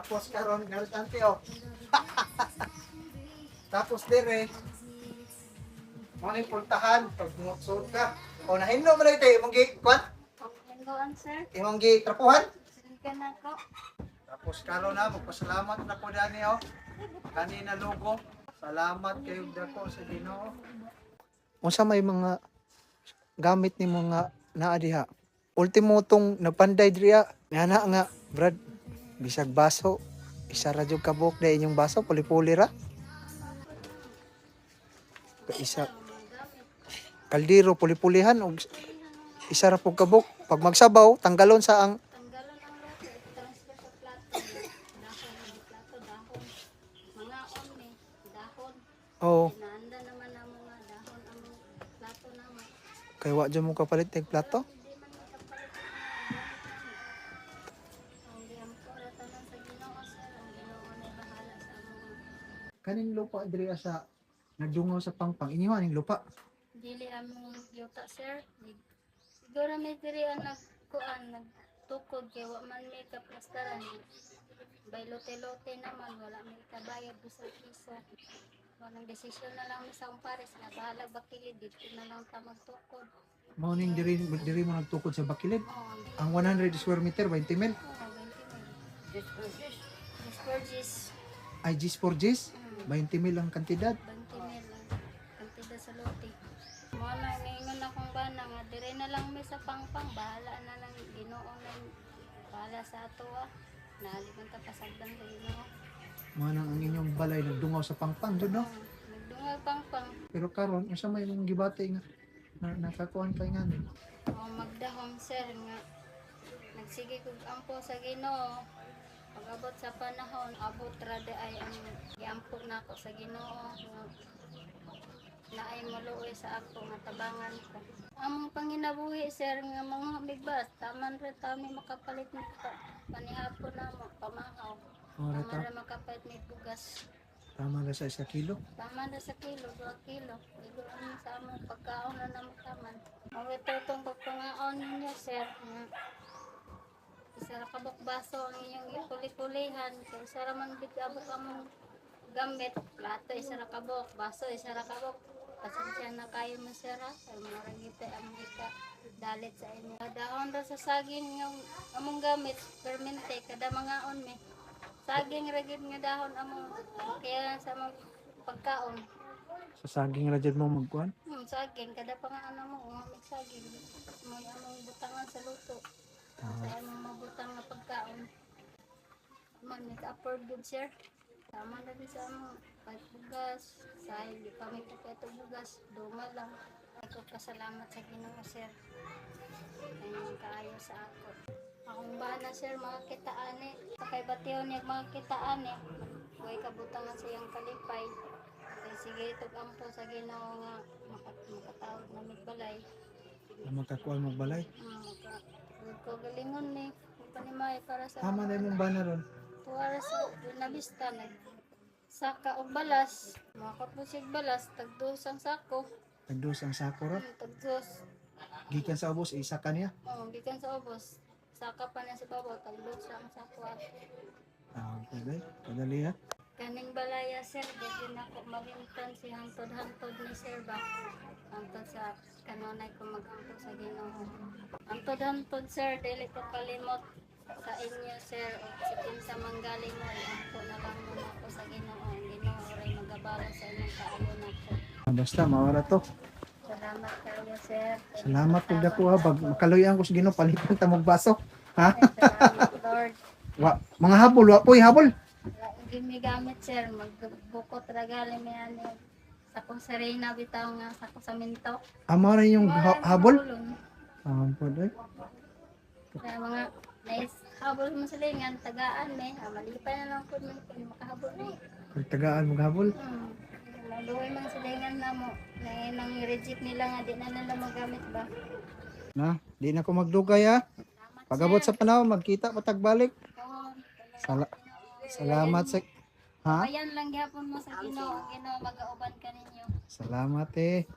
Tapos karon galtante oh. Tapos dire mo ni pultahan pag muksod ka. O nahinom mo dito imong gi kwan? Hanggaan, sir. Imong gi trapuhan. Sinigan na ko. Tapos karon na magpasalamat na ko dani oh. Kanina logo. Salamat kayo dako sa Ginoo. Unsa may mga gamit ni mga naa diha? Ultimo tong napanday diha. Ngana nga, Brad. Bisag baso. Isa ra jud kabuk dai inyong baso puli-puli ra. Isa kaldero puli-pulihan og isa ra pug kabuk. Pag magsabaw, tanggalon sa ang Tanggalon ang lote. Transfer sa plato. Dahon, plato, dahon. Mga on dahon. oh, Inaanda naman ang mga dahon ang plato naman. kay wa jud mo kapalit og plato. Hindi man makapalit ang ang giyampo ratanan sa Ginoo, sir. Ang Ginoo na bahala sa among Kaning lupa diri sa nagdungaw sa pangpang inyo aning lupa. dili among yuta, sir. Siguro may diri ang nagkuan, nagtukod kay wa man may kaplastaran. Bay lote-lote naman, wala may kabayad bisag piso. Walang desisyon na lang sa pares na bahala bakilid dito na lang ta magtukod. Mao ning diri mo nagtukod sa Bakilid. Oo, Ang 100 square meter 20 mil. 20 mil. Discourges. Ay G's for G's. 20 mil ang kantidad. 20 mil ang kantida sa lote. Mo na ngayon akong bana nga dire na lang may sa pangpang, bahala na lang Ginoo na bahala sa ato Naliman ta pasagdan sa Ginoo. Mao nang ang inyong balay nagdungaw sa pangpang jud no. Nagdungag pangpang. Pero karon unsa may mong gibati nga nakakuan kay ngani. O magdahom, sir, nga nagsige kog ampo sa Ginoo. Pag-abot sa panahon, abot rade ay ang giampo nako sa Ginoo nga naay maluoy sa ako nga tabangan ko. Among panginabuhi, sir, nga mga bigbas, taman ra tami makapalit ni panihapon namo pamahaw. Ora Taman ta. ra makapalit ni bugas. Tama na sa 1 kilo. Taman ra sa kilo, 2 kilo. Igo ani sa among pagkaon na namo taman. Ang ito itong pagpangaon ninyo, sir, nga isa ra kabok baso ang inyong ipuli-pulihan. Kaya isa ra man bigabok among gamit. Plato, isa ra kabok. Baso, isa ra kabok. Pasensya na kayo mo, sir, ha? Kaya marang ito among ika dalit sa inyo. Dahon ra sa saging yung among gamit. Permente, kada mga on me. Saging ragid nga dahon among kaya sa among pagkaon. Sa saging ra jud mo magkuan. Saging, kada pa nga ano mo, umamig saging. May among butangan sa luto. Sa among mabutang nga pagkaon. Man, may ka-afford good, sir. Tama na din sa among pagbugas. Sa hindi pa may kapeto bugas. Duma lang. Ako pasalamat sa Ginoo, sir. Kanyang kaayo sa ako. Akong bana, sir, mga kitaan Sakay batiyon niya mga kitaan Huwag kabutangan sa iyang kalipay. Kaya sige, itog ampo sa Ginoo nga makatawag na midbalay. Magkakuan mo balay. Huwag ko galingon panimay para sa Tama na imong bana ron. tuwara sa nabista saka og balas. Makot mo sig balas, tagdos ang sako. Tagdos ang sako ra. Tagdos. Gikan sa ubos isa kaniya. Gikan sa ubos. Saka pa na sa babaw, tagdos ang sako. Pwede. Padali ha. Kaning balaya, sir, gagawin ako malinton si hantod-hantod ni sir ba? Hantod sa kanunay ko mag-ampo sa Ginoo. Hantod-hantod, sir, dili ko kalimot sa inyo, sir. O si Kinsa manggaling mo, iampo na lang muna ako sa Ginoo. Ang Ginoo ray magabala sa inyong kaayo na ko. Basta mawala to. Salamat kayo, sir. Salamat pud ako ha. Bag makaluyan ko sa Ginoo palitan ta mog baso. Ha? Salamat, Lord. Mga habol, wa poy habol. Gimigamit, sir. Magbukot ragali may ano. Sa kong sarina bitaw nga sa kong saminto. Amo ra yung habol. Pwede. Kaya mga nice habol mo sa lingan, tagaan malipay na lang po kung makahabol Pagtagaan mog habol. Maluwi man sa lingan na mo. Nang reject nila nga, di na nila magamit ba? Na, di na ko magdugay ha. Pagabot sa panahon, magkita patagbalik. Salamat sa ha? Ayan lang gyapon mo sa Ginoo, ang Ginoo mag-auban ka ninyo. Salamat eh.